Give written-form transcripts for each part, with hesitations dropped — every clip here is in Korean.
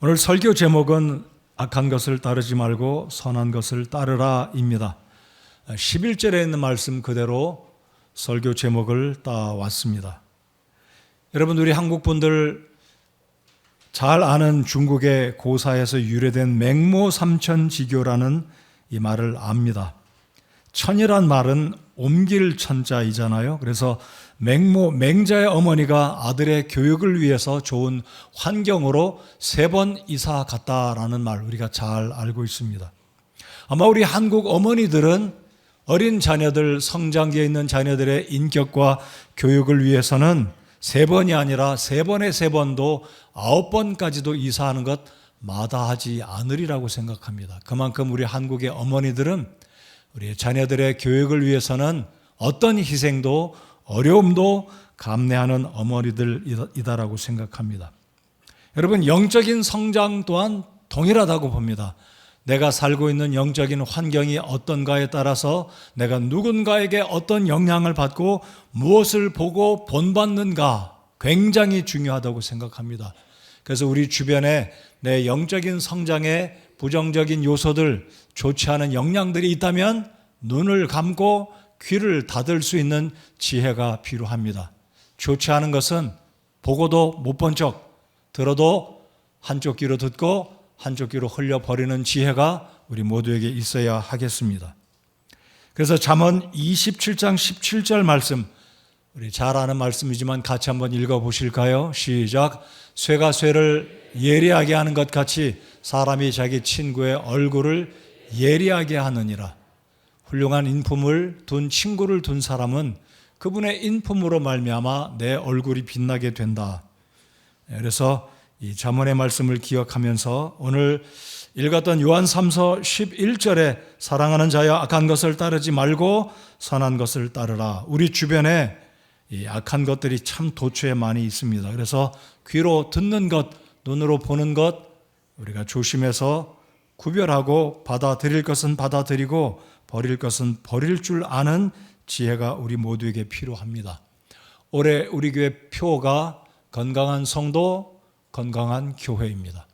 오늘 설교 제목은 악한 것을 따르지 말고 선한 것을 따르라입니다. 11절에 있는 말씀 그대로 설교 제목을 따왔습니다. 여러분, 우리 한국 분들 잘 아는 중국의 고사에서 유래된 맹모삼천지교라는 이 말을 압니다. 천이란 말은 옮길 천자이잖아요. 그래서 맹자의 어머니가 아들의 교육을 위해서 좋은 환경으로 3번 이사 갔다라는 말 우리가 잘 알고 있습니다. 아마 우리 한국 어머니들은 어린 자녀들, 성장기에 있는 자녀들의 인격과 교육을 위해서는 3번이 아니라 3번에 3번도 9번까지도 이사하는 것 마다하지 않으리라고 생각합니다. 그만큼 우리 한국의 어머니들은 우리 자녀들의 교육을 위해서는 어떤 희생도 어려움도 감내하는 어머니들이다라고 생각합니다. 여러분, 영적인 성장 또한 동일하다고 봅니다. 내가 살고 있는 영적인 환경이 어떤가에 따라서 내가 누군가에게 어떤 영향을 받고 무엇을 보고 본받는가 굉장히 중요하다고 생각합니다. 그래서 우리 주변에 내 영적인 성장에 부정적인 요소들, 좋지 않은 영향들이 있다면 눈을 감고 귀를 닫을 수 있는 지혜가 필요합니다. 좋지 않은 것은 보고도 못 본 척, 들어도 한쪽 귀로 듣고 한쪽 귀로 흘려버리는 지혜가 우리 모두에게 있어야 하겠습니다. 그래서 잠언 27장 17절 말씀, 우리 잘 아는 말씀이지만 같이 한번 읽어보실까요? 시작. 쇠가 쇠를 예리하게 하는 것 같이 사람이 자기 친구의 얼굴을 예리하게 하느니라. 훌륭한 인품을 둔 친구를 둔 사람은 그분의 인품으로 말미암아 내 얼굴이 빛나게 된다. 그래서 이 잠언의 말씀을 기억하면서 오늘 읽었던 요한 3서 11절에 사랑하는 자여 악한 것을 따르지 말고 선한 것을 따르라. 우리 주변에 이 악한 것들이 참 도처에 많이 있습니다. 그래서 귀로 듣는 것, 눈으로 보는 것 우리가 조심해서 구별하고 받아들일 것은 받아들이고 버릴 것은 버릴 줄 아는 지혜가 우리 모두에게 필요합니다. 올해 우리 교회 표가 건강한 성도, 건강한 교회입니다.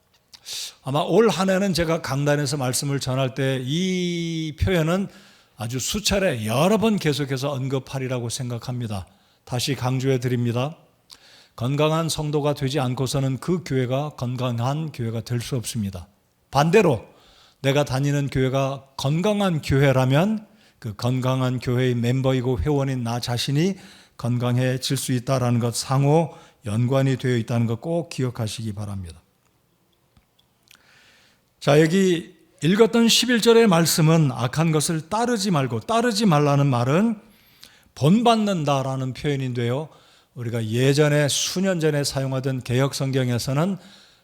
아마 올 한 해는 제가 강단에서 말씀을 전할 때 이 표현은 아주 수차례 여러 번 계속해서 언급하리라고 생각합니다. 다시 강조해 드립니다. 건강한 성도가 되지 않고서는 그 교회가 건강한 교회가 될 수 없습니다. 반대로 내가 다니는 교회가 건강한 교회라면 그 건강한 교회의 멤버이고 회원인 나 자신이 건강해질 수 있다는 것, 상호 연관이 되어 있다는 것 꼭 기억하시기 바랍니다. 자, 여기 읽었던 11절의 말씀은 악한 것을 따르지 말고, 따르지 말라는 말은 본받는다라는 표현인데요, 우리가 예전에 수년 전에 사용하던 개역성경에서는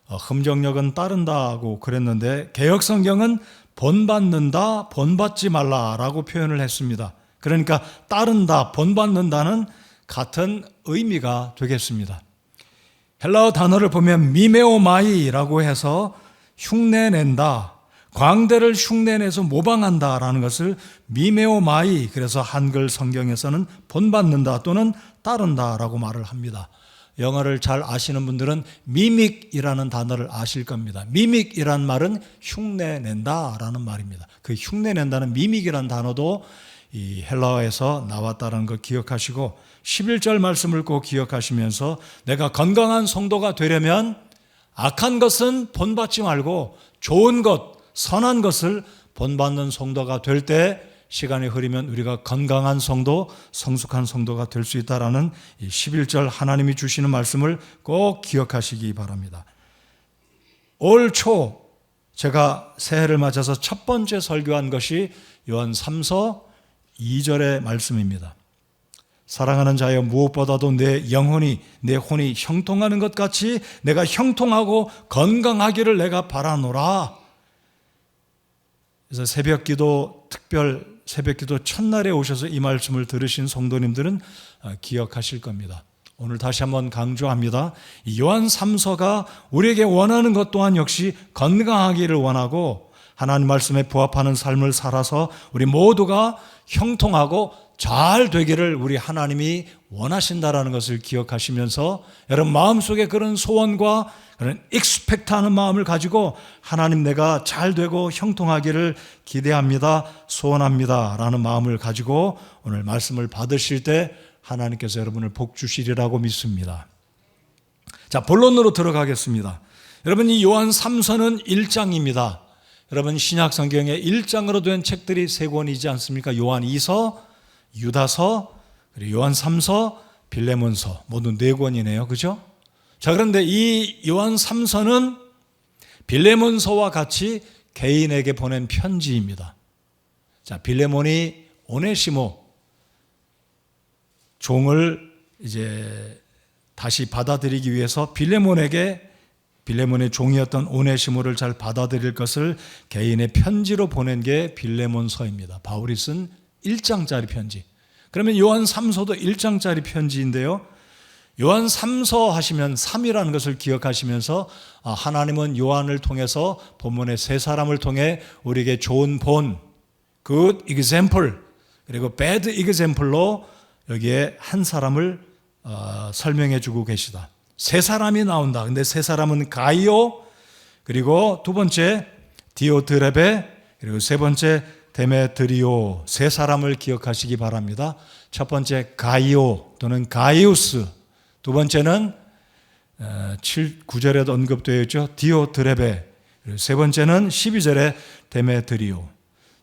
흠정력은 따른다고 그랬는데 개역성경은 본받는다, 본받지 말라라고 표현을 했습니다. 그러니까 따른다, 본받는다는 같은 의미가 되겠습니다. 헬라어 단어를 보면 미메오마이라고 해서 흉내낸다, 광대를 흉내내서 모방한다라는 것을 미메오마이, 그래서 한글 성경에서는 본받는다 또는 따른다라고 말을 합니다. 영어를 잘 아시는 분들은 미믹이라는 단어를 아실 겁니다. 미믹이란 말은 흉내낸다라는 말입니다. 그 흉내낸다는 미믹이라는 단어도 이 헬라어에서 나왔다는 거 기억하시고 11절 말씀을 꼭 기억하시면서 내가 건강한 성도가 되려면 악한 것은 본받지 말고 좋은 것, 선한 것을 본받는 성도가 될 때 시간이 흐르면 우리가 건강한 성도, 성숙한 성도가 될 수 있다라는 이 11절 하나님이 주시는 말씀을 꼭 기억하시기 바랍니다. 올 초 제가 새해를 맞아서 첫 번째 설교한 것이 요한 3서 2절의 말씀입니다. 사랑하는 자여 무엇보다도 내 영혼이, 내 혼이 형통하는 것 같이 내가 형통하고 건강하기를 내가 바라노라. 그래서 새벽기도, 특별 새벽기도 첫날에 오셔서 이 말씀을 들으신 성도님들은 기억하실 겁니다. 오늘 다시 한번 강조합니다. 요한 3서가 우리에게 원하는 것 또한 역시 건강하기를 원하고 하나님 말씀에 부합하는 삶을 살아서 우리 모두가 형통하고 잘 되기를 우리 하나님이 원하신다라는 것을 기억하시면서 여러분 마음속에 그런 소원과 그런 익스펙트하는 마음을 가지고 하나님 내가 잘 되고 형통하기를 기대합니다, 소원합니다 라는 마음을 가지고 오늘 말씀을 받으실 때 하나님께서 여러분을 복 주시리라고 믿습니다. 자, 본론으로 들어가겠습니다. 여러분 이 요한 3서는 1장입니다. 여러분 신약 성경에 1장으로 된 책들이 3권이지 않습니까? 요한 2서, 유다서, 그리고 요한 3서, 빌레몬서 모두 4권이네요. 그죠? 자, 그런데 이 요한 3서는 빌레몬서와 같이 개인에게 보낸 편지입니다. 자, 빌레몬이 오네시모 종을 이제 다시 받아들이기 위해서 빌레몬의 종이었던 오네시모를 잘 받아들일 것을 개인의 편지로 보낸 게 빌레몬서입니다. 바울이 쓴 1장짜리 편지. 그러면 요한 3서도 1장짜리 편지인데요. 요한 3서 하시면 3이라는 것을 기억하시면서 하나님은 요한을 통해서 본문의 3사람을 통해 우리에게 좋은 본, good example, 그리고 bad example로 여기에 한 사람을 설명해 주고 계시다. 3사람이 나온다. 근데 3사람은 가이오, 그리고 두 번째 디오드레베, 그리고 세 번째 데메드리오, 3사람을 기억하시기 바랍니다. 첫 번째 가이오 또는 가이우스, 두 번째는 9절에도 언급되어 있죠. 디오드레베, 그리고 세 번째는 12절에 데메드리오.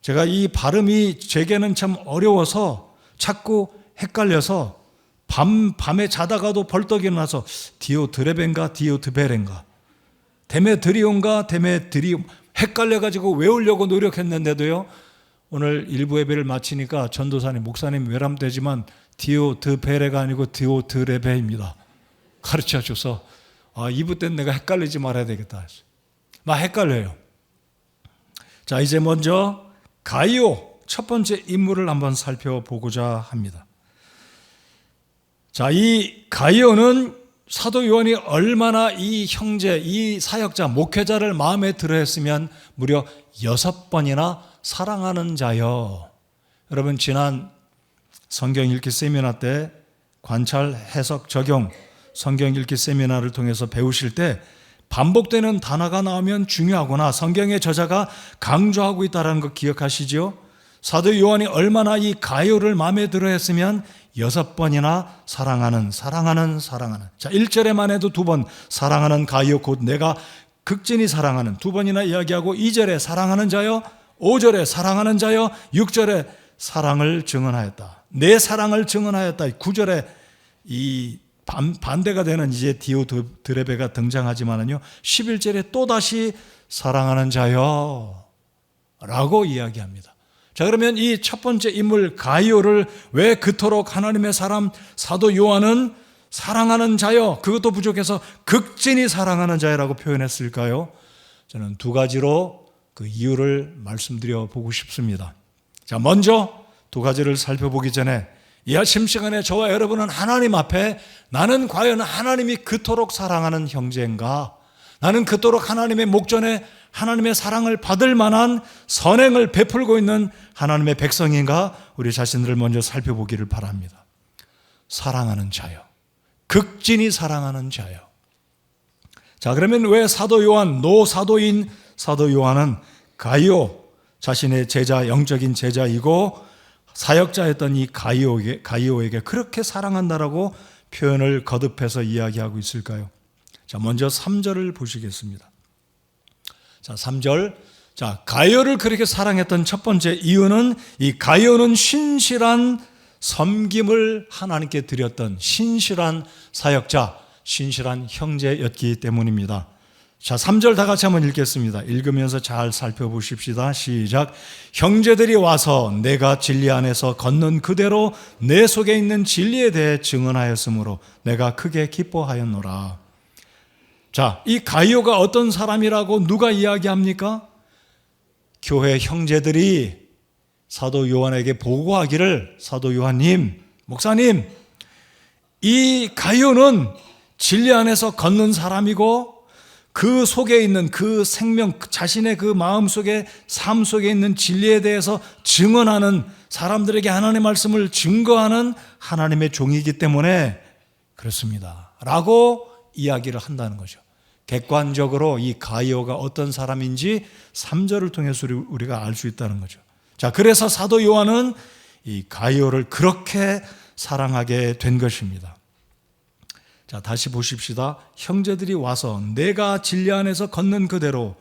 제가 이 발음이 제게는 참 어려워서 자꾸 헷갈려서 밤에 자다가도 벌떡 일어나서 디오드레벤가 디오드베렌가 데메드리온가 데메드리움 헷갈려가지고 외우려고 노력했는데도요, 오늘 일부 예배를 마치니까 전도사님, 목사님 외람되지만 디오드베레가 아니고 디오드레베입니다. 가르쳐줘서 2부 때는 내가 헷갈리지 말아야 되겠다. 막 헷갈려요. 자, 이제 먼저 가이오 첫 번째 인물을 한번 살펴보고자 합니다. 자, 이 가이오는 사도 요한이 얼마나 이 형제, 이 사역자, 목회자를 마음에 들어 했으면 무려 6번이나 사랑하는 자여. 여러분 지난 성경 읽기 세미나 때 관찰, 해석, 적용 성경 읽기 세미나를 통해서 배우실 때 반복되는 단어가 나오면 중요하구나, 성경의 저자가 강조하고 있다는 거 기억하시죠? 사도 요한이 얼마나 이 가이오를 마음에 들어 했으면 6번이나 사랑하는. 자, 1절에만 해도 2번 사랑하는 가이오 곧 내가 극진히 사랑하는, 2번이나 이야기하고 2절에 사랑하는 자여, 5절에 사랑하는 자여, 6절에 사랑을 증언하였다. 내 사랑을 증언하였다. 9절에 이 반대가 되는 이제 디오드레베가 등장하지만은요, 11절에 또다시 사랑하는 자여 라고 이야기합니다. 자, 그러면 이 첫 번째 인물 가이오를 왜 그토록 하나님의 사람 사도 요한은 사랑하는 자여, 그것도 부족해서 극진히 사랑하는 자여라고 표현했을까요? 저는 2가지로 그 이유를 말씀드려 보고 싶습니다. 자, 먼저 2가지를 살펴보기 전에 이 아침 시간에 저와 여러분은 하나님 앞에 나는 과연 하나님이 그토록 사랑하는 형제인가? 나는 그토록 하나님의 목전에 하나님의 사랑을 받을 만한 선행을 베풀고 있는 하나님의 백성인가? 우리 자신들을 먼저 살펴보기를 바랍니다. 사랑하는 자요. 극진히 사랑하는 자요. 자, 그러면 왜 사도 요한, 노사도인 사도 요한은 가이오, 자신의 제자, 영적인 제자이고 사역자였던 이 가이오에게 그렇게 사랑한다라고 표현을 거듭해서 이야기하고 있을까요? 자, 먼저 3절을 보시겠습니다. 자, 3절. 자, 가이오를 그렇게 사랑했던 첫 번째 이유는 이 가이오는 신실한 섬김을 하나님께 드렸던 신실한 사역자, 신실한 형제였기 때문입니다. 자, 3절 다 같이 한번 읽겠습니다. 읽으면서 잘 살펴보십시다. 시작. 형제들이 와서 내가 진리 안에서 걷는 그대로 내 속에 있는 진리에 대해 증언하였으므로 내가 크게 기뻐하였노라. 자, 이 가이오가 어떤 사람이라고 누가 이야기합니까? 교회 형제들이 사도 요한에게 보고하기를, 사도 요한님, 목사님, 이 가이오는 진리 안에서 걷는 사람이고 그 속에 있는 그 생명, 자신의 그 마음 속에, 삶 속에 있는 진리에 대해서 증언하는, 사람들에게 하나님의 말씀을 증거하는 하나님의 종이기 때문에 그렇습니다 라고 이야기를 한다는 거죠. 객관적으로 이 가이오가 어떤 사람인지 3절을 통해서 우리가 알 수 있다는 거죠. 자, 그래서 사도 요한은 이 가이오를 그렇게 사랑하게 된 것입니다. 자, 다시 보십시다. 형제들이 와서 내가 진리 안에서 걷는 그대로.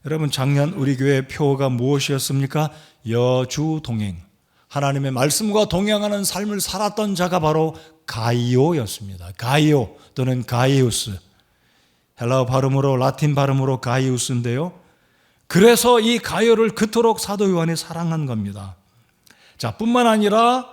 여러분, 작년 우리 교회 표어가 무엇이었습니까? 여주동행. 하나님의 말씀과 동행하는 삶을 살았던 자가 바로 가이오였습니다. 가이오 또는 가이우스. 헬라어 발음으로, 라틴 발음으로 가이우스인데요. 그래서 이 가이오를 그토록 사도 요한이 사랑한 겁니다. 자, 뿐만 아니라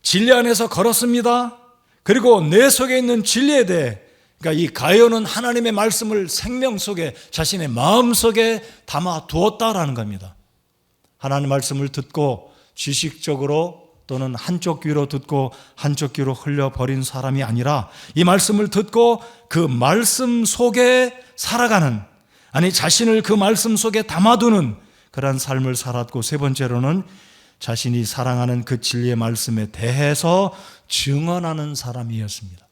진리 안에서 걸었습니다. 그리고 내 속에 있는 진리에 대해, 그러니까 이 가이오는 하나님의 말씀을 생명 속에, 자신의 마음 속에 담아 두었다라는 겁니다. 하나님의 말씀을 듣고 지식적으로 또는 한쪽 귀로 듣고 한쪽 귀로 흘려버린 사람이 아니라 이 말씀을 듣고 그 말씀 속에 살아가는, 아니 자신을 그 말씀 속에 담아두는 그러한 삶을 살았고, 세 번째로는 자신이 사랑하는 그 진리의 말씀에 대해서 증언하는 사람이었습니다.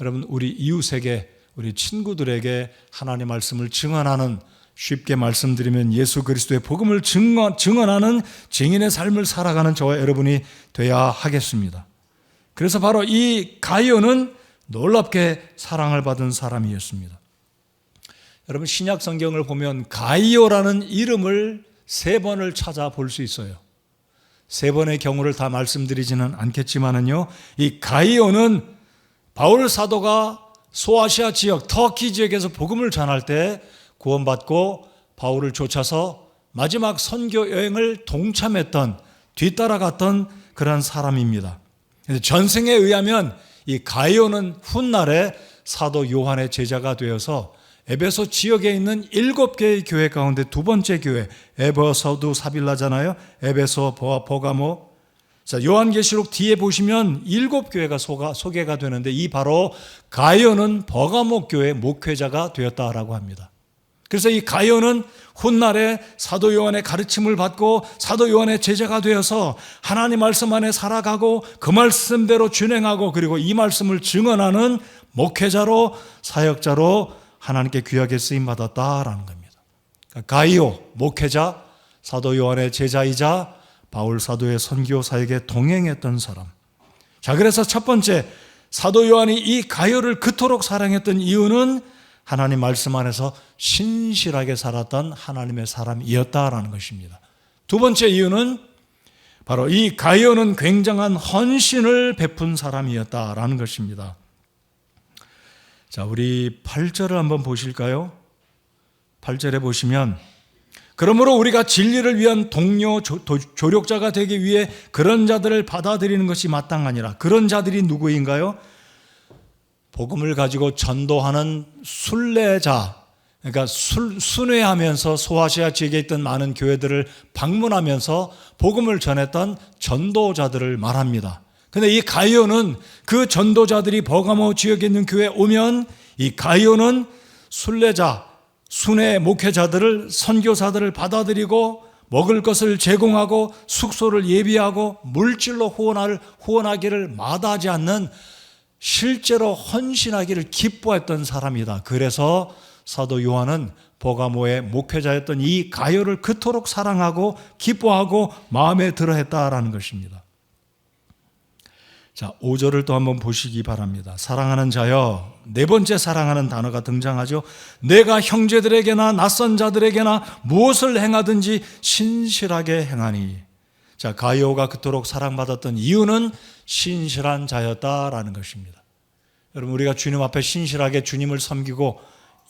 여러분, 우리 이웃에게, 우리 친구들에게 하나님의 말씀을 증언하는, 쉽게 말씀드리면 예수 그리스도의 복음을 증언하는 증인의 삶을 살아가는 저와 여러분이 되어야 하겠습니다. 그래서 바로 이 가이오는 놀랍게 사랑을 받은 사람이었습니다. 여러분, 신약 성경을 보면 가이오라는 이름을 3번을 찾아볼 수 있어요. 3번의 경우를 다 말씀드리지는 않겠지만은요, 이 가이오는 바울 사도가 소아시아 지역, 터키 지역에서 복음을 전할 때 구원받고 바울을 쫓아서 마지막 선교 여행을 동참했던, 뒤따라갔던 그런 사람입니다. 전승에 의하면 이 가이오는 훗날에 사도 요한의 제자가 되어서 에베소 지역에 있는 7개의 교회 가운데 2번째 교회, 에베소도 사빌라잖아요. 에베소, 버가모. 자, 요한계시록 뒤에 보시면 7교회가 소개가 되는데, 이 바로 가이오는 버가모 교회 목회자가 되었다라고 합니다. 그래서 이 가이오는 훗날에 사도 요한의 가르침을 받고 사도 요한의 제자가 되어서 하나님 말씀 안에 살아가고 그 말씀대로 준행하고, 그리고 이 말씀을 증언하는 목회자로, 사역자로 하나님께 귀하게 쓰임받았다라는 겁니다. 그러니까 가이오, 목회자, 사도 요한의 제자이자 바울 사도의 선교 사역에 동행했던 사람. 자, 그래서 첫 번째, 사도 요한이 이 가이오를 그토록 사랑했던 이유는 하나님 말씀 안에서 신실하게 살았던 하나님의 사람이었다라는 것입니다. 두 번째 이유는 바로 이 가이오는 굉장한 헌신을 베푼 사람이었다라는 것입니다. 자, 우리 8절을 한번 보실까요? 8절에 보시면, 그러므로 우리가 진리를 위한 동료, 조력자가 되기 위해 그런 자들을 받아들이는 것이 마땅하니라. 그런 자들이 누구인가요? 복음을 가지고 전도하는 순례자, 그러니까 순회하면서 소아시아 지역에 있던 많은 교회들을 방문하면서 복음을 전했던 전도자들을 말합니다. 근데 이 가이오는 그 전도자들이 버가모 지역에 있는 교회에 오면 이 가이오는 순례자, 순회 목회자들을, 선교사들을 받아들이고 먹을 것을 제공하고 숙소를 예비하고 물질로 후원하기를 마다하지 않는, 실제로 헌신하기를 기뻐했던 사람이다. 그래서 사도 요한은 버가모의 목회자였던 이 가이오를 그토록 사랑하고 기뻐하고 마음에 들어했다라는 것입니다. 자, 5절을 또 한번 보시기 바랍니다. 사랑하는 자여, 네 번째 사랑하는 단어가 등장하죠. 내가 형제들에게나 낯선 자들에게나 무엇을 행하든지 신실하게 행하니. 자, 가이오가 그토록 사랑받았던 이유는 신실한 자였다라는 것입니다. 여러분, 우리가 주님 앞에 신실하게 주님을 섬기고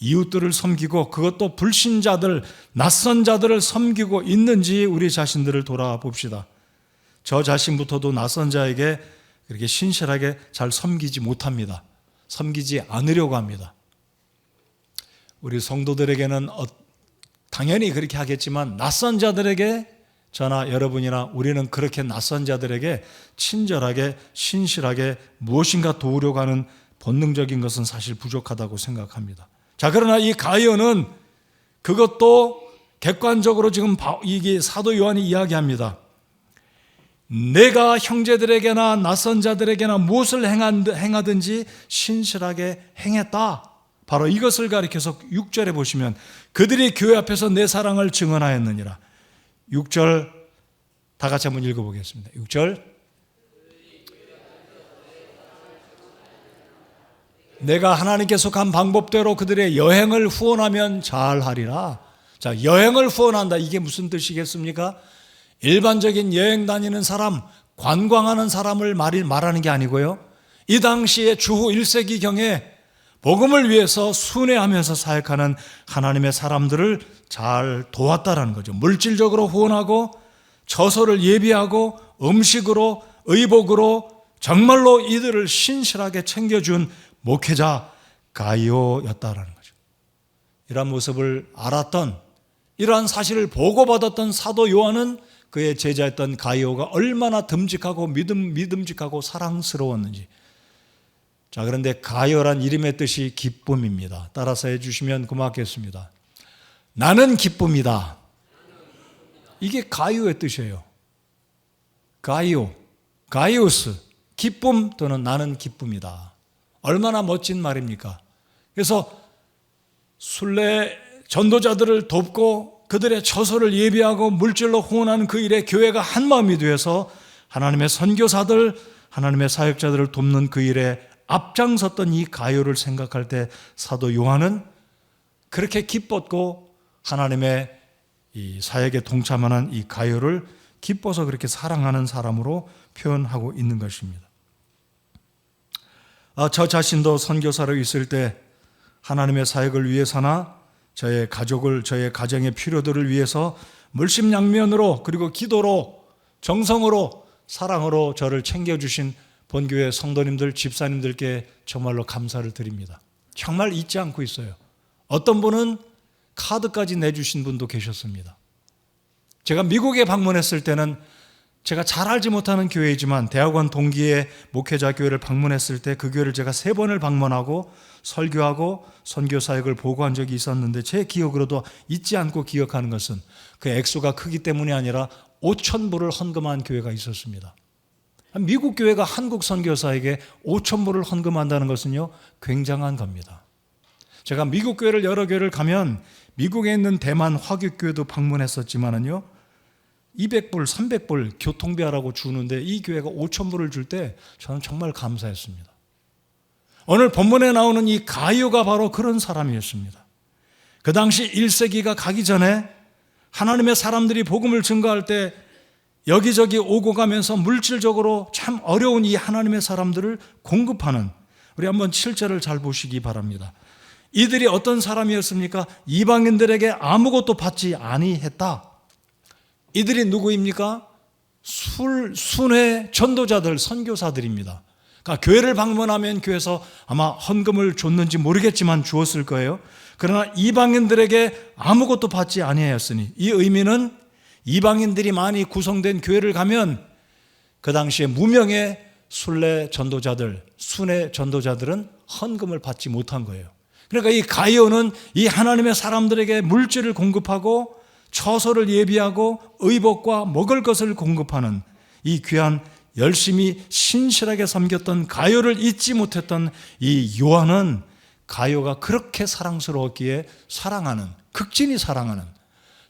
이웃들을 섬기고, 그것도 불신자들, 낯선 자들을 섬기고 있는지 우리 자신들을 돌아봅시다. 저 자신부터도 낯선 자에게 그렇게 신실하게 잘 섬기지 못합니다. 섬기지 않으려고 합니다. 우리 성도들에게는 당연히 그렇게 하겠지만, 낯선 자들에게, 저나 여러분이나 우리는 그렇게 낯선 자들에게 친절하게, 신실하게 무엇인가 도우려고 하는 본능적인 것은 사실 부족하다고 생각합니다. 자, 그러나 이 가이오는 그것도 객관적으로 지금 이게 사도 요한이 이야기합니다. 내가 형제들에게나 낯선 자들에게나 무엇을 행하든지 신실하게 행했다. 바로 이것을 가리켜서 6절에 보시면 그들이 교회 앞에서 내 사랑을 증언하였느니라. 6절 다 같이 한번 읽어보겠습니다. 6절 내가 하나님께 속한 방법대로 그들의 여행을 후원하면 잘하리라. 자, 여행을 후원한다. 이게 무슨 뜻이겠습니까? 일반적인 여행 다니는 사람, 관광하는 사람을 말하는 게 아니고요. 이 당시에 주후 1세기경에 복음을 위해서 순회하면서 사역하는 하나님의 사람들을 잘 도왔다라는 거죠. 물질적으로 후원하고 처소를 예비하고 음식으로 의복으로 정말로 이들을 신실하게 챙겨준 목회자 가이오였다라는 거죠. 이러한 모습을 알았던, 이러한 사실을 보고받았던 사도 요한은 그의 제자였던 가이오가 얼마나 듬직하고 믿음직하고 사랑스러웠는지. 자, 그런데 가이오란 이름의 뜻이 기쁨입니다. 따라서 해주시면 고맙겠습니다. 나는 기쁨이다. 이게 가이오의 뜻이에요. 가이오, 가이오스, 기쁨 또는 나는 기쁨이다. 얼마나 멋진 말입니까? 그래서 순례 전도자들을 돕고 그들의 처소를 예비하고 물질로 후원하는 그 일에 교회가 한마음이 되어서 하나님의 선교사들, 하나님의 사역자들을 돕는 그 일에 앞장섰던 이 가이오를 생각할 때 사도 요한은 그렇게 기뻤고 하나님의 이 사역에 동참하는 이 가이오를 기뻐서 그렇게 사랑하는 사람으로 표현하고 있는 것입니다. 저 자신도 선교사로 있을 때 하나님의 사역을 위해서나 저의 가족을, 저의 가정의 필요들을 위해서 물심양면으로 그리고 기도로 정성으로 사랑으로 저를 챙겨주신 본교회 성도님들, 집사님들께 정말로 감사를 드립니다. 정말 잊지 않고 있어요. 어떤 분은 카드까지 내주신 분도 계셨습니다. 제가 미국에 방문했을 때는 제가 잘 알지 못하는 교회이지만 대학원 동기의 목회자 교회를 방문했을 때 그 교회를 제가 3번을 방문하고 설교하고 선교 사역을 보고한 적이 있었는데 제 기억으로도 잊지 않고 기억하는 것은 그 액수가 크기 때문이 아니라 5,000불을 헌금한 교회가 있었습니다. 미국 교회가 한국 선교사에게 5,000불을 헌금한다는 것은요, 굉장한 겁니다. 제가 미국 교회를 여러 교회를 가면 미국에 있는 대만 화교교회도 방문했었지만은요, 200불, 300불 교통비하라고 주는데 이 교회가 5,000불을 줄 때 저는 정말 감사했습니다. 오늘 본문에 나오는 이 가이오가 바로 그런 사람이었습니다. 그 당시 1세기가 가기 전에 하나님의 사람들이 복음을 증거할 때 여기저기 오고 가면서 물질적으로 참 어려운 이 하나님의 사람들을 공급하는, 우리 한번 7절을 잘 보시기 바랍니다. 이들이 어떤 사람이었습니까? 이방인들에게 아무것도 받지 아니했다. 이들이 누구입니까? 순회 전도자들, 선교사들입니다. 그러니까 교회를 방문하면 교회에서 아마 헌금을 줬는지 모르겠지만 주었을 거예요. 그러나 이방인들에게 아무것도 받지 아니하였으니, 이 의미는 이방인들이 많이 구성된 교회를 가면 그 당시에 무명의 순례 전도자들, 순회 전도자들은 헌금을 받지 못한 거예요. 그러니까 이 가이오는 이 하나님의 사람들에게 물질을 공급하고 처소를 예비하고 의복과 먹을 것을 공급하는 이 귀한, 열심히 신실하게 섬겼던 가이오를 잊지 못했던 이 요한은 가이오가 그렇게 사랑스러웠기에 사랑하는, 극진히 사랑하는,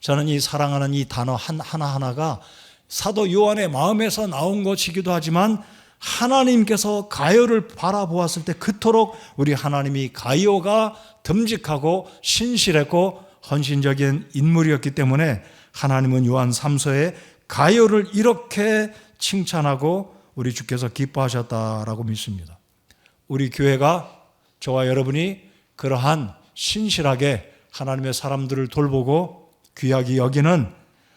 저는 이 사랑하는 이 단어 하나하나가 사도 요한의 마음에서 나온 것이기도 하지만 하나님께서 가이오를 바라보았을 때 그토록 우리 하나님이 가이오가 듬직하고 신실했고 헌신적인 인물이었기 때문에 하나님은 요한 3서에 가이오를 이렇게 칭찬하고 우리 주께서 기뻐하셨다라고 믿습니다. 우리 교회가, 저와 여러분이 그러한 신실하게 하나님의 사람들을 돌보고 귀하게 여기는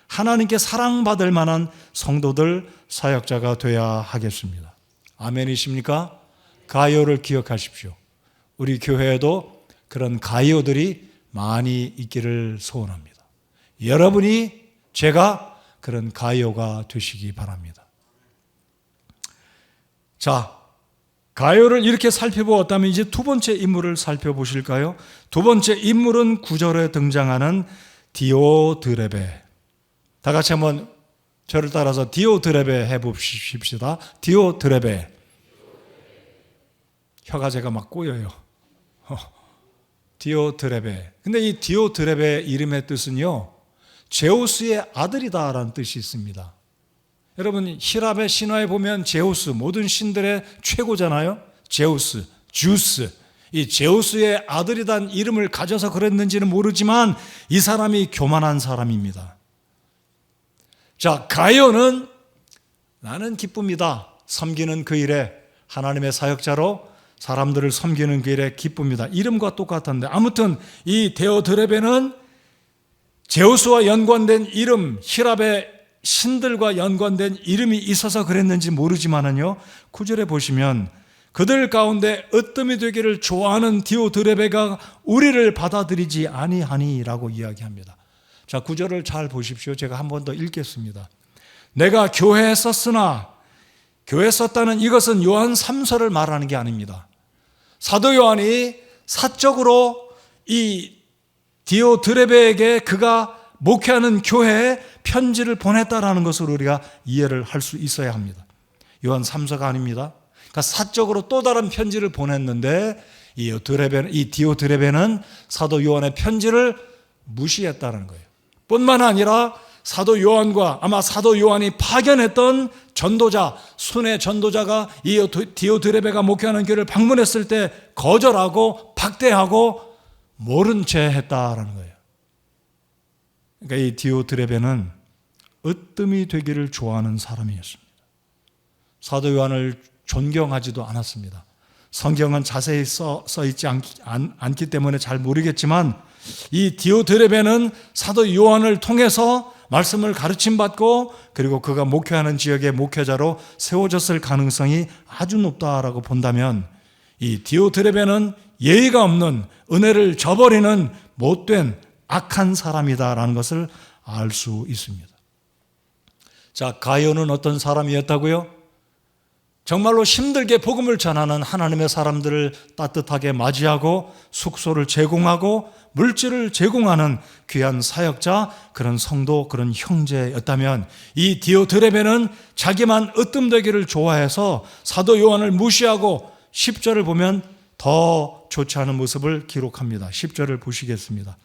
하나님께 사랑받을 만한 성도들, 사역자가 되어야 하겠습니다. 아멘이십니까? 가이오를 기억하십시오. 우리 교회에도 그런 가이오들이 많이 있기를 소원합니다. 여러분이, 제가 그런 가이오가 되시기 바랍니다. 자, 가요를 이렇게 살펴보았다면 이제 두 번째 인물을 살펴보실까요? 두 번째 인물은 9절에 등장하는 디오드레베. 다 같이 한번 저를 따라서 디오드레베 해봅시다. 디오드레베. 혀가 제가 막 꼬여요. 디오드레베. 근데 이 디오드레베 이름의 뜻은요, 제우스의 아들이다라는 뜻이 있습니다. 여러분, 히랍의 신화에 보면 제우스, 모든 신들의 최고잖아요. 제우스, 주스. 이 제우스의 아들이란 이름을 가져서 그랬는지는 모르지만 이 사람이 교만한 사람입니다. 자, 가요는 나는 기쁩니다. 섬기는 그 일에, 하나님의 사역자로 사람들을 섬기는 그 일에 기쁩니다. 이름과 똑같은데, 아무튼 이 디오드레베는 제우스와 연관된 이름, 히랍의 신들과 연관된 이름이 있어서 그랬는지 모르지만은요, 9절에 보시면 그들 가운데 으뜸이 되기를 좋아하는 디오드레베가 우리를 받아들이지 아니하니라고 이야기합니다. 자, 9절을 잘 보십시오. 제가 한 번 더 읽겠습니다. 내가 교회에 썼으나, 교회에 썼다는 이것은 요한 3서를 말하는 게 아닙니다. 사도 요한이 사적으로 이 디오드레베에게 그가 목회하는 교회에 편지를 보냈다라는 것을 우리가 이해를 할 수 있어야 합니다. 요한 3서가 아닙니다. 그러니까 사적으로 또 다른 편지를 보냈는데 이 디오드레베는 사도 요한의 편지를 무시했다는 거예요. 뿐만 아니라 사도 요한과 아마 사도 요한이 파견했던 전도자, 순회 전도자가 이 디오드레베가 목회하는 교회를 방문했을 때 거절하고 박대하고 모른 채 했다라는 거예요. 그러니까 이 디오드레베는 으뜸이 되기를 좋아하는 사람이었습니다. 사도 요한을 존경하지도 않았습니다. 성경은 자세히 써 있지 않기 때문에 잘 모르겠지만 이 디오드레베는 사도 요한을 통해서 말씀을 가르침받고 그리고 그가 목회하는 지역의 목회자로 세워졌을 가능성이 아주 높다라고 본다면 이 디오드레베는 예의가 없는, 은혜를 저버리는 못된 악한 사람이다라는 것을 알 수 있습니다. 자, 가요는 어떤 사람이었다고요? 정말로 힘들게 복음을 전하는 하나님의 사람들을 따뜻하게 맞이하고 숙소를 제공하고 물질을 제공하는 귀한 사역자, 그런 성도, 그런 형제였다면 이 디오드레베는 자기만 으뜸되기를 좋아해서 사도 요한을 무시하고 10절을 보면 더 좋지 않은 모습을 기록합니다. 10절을 보시겠습니다.